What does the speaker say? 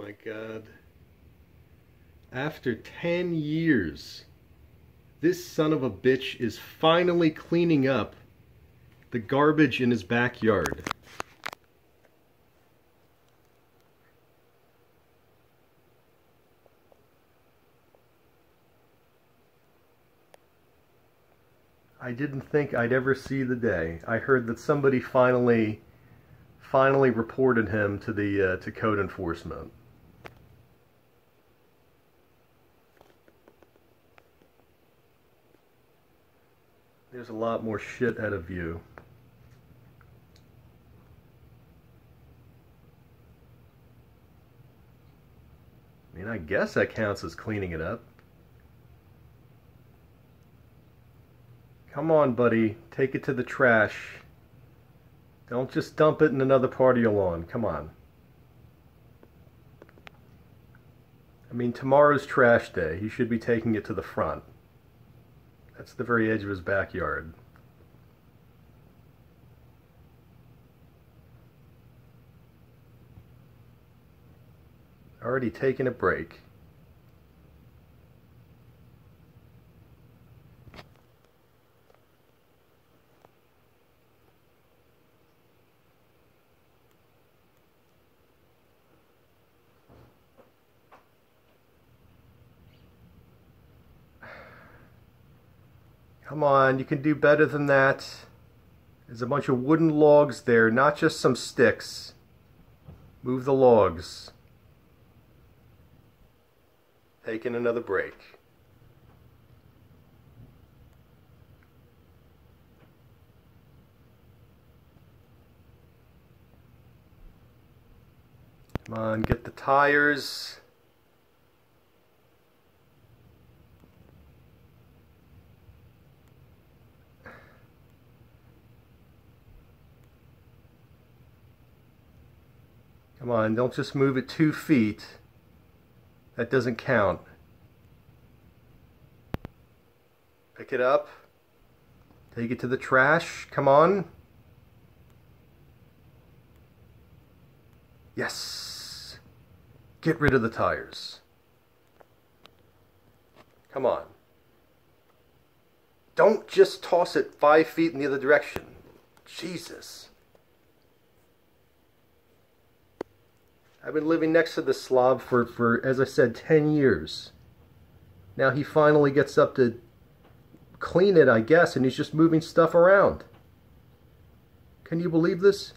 my God. After 10 years, this son of a bitch is finally cleaning up the garbage in his backyard. I didn't think I'd ever see the day. I heard that somebody finally reported him to the to code enforcement. There's a lot more shit out of view. I mean, I guess that counts as cleaning it up. Come on, buddy. Take it to the trash. Don't just dump it in another part of your lawn. Come on. I mean, tomorrow's trash day. He should be taking it to the front. That's the very edge of his backyard. Already taking a break. Come on, you can do better than that. There's a bunch of wooden logs there, not just some sticks. Move the logs. Taking another break. Come on, get the tires. Come on, don't just move it 2 feet. That doesn't count. Pick it up. Take it to the trash. Come on. Yes. Get rid of the tires. Come on. Don't just toss it 5 feet in the other direction. Jesus. I've been living next to this slob for, as I said, 10 years. Now he finally gets up to clean it, I guess, and he's just moving stuff around. Can you believe this?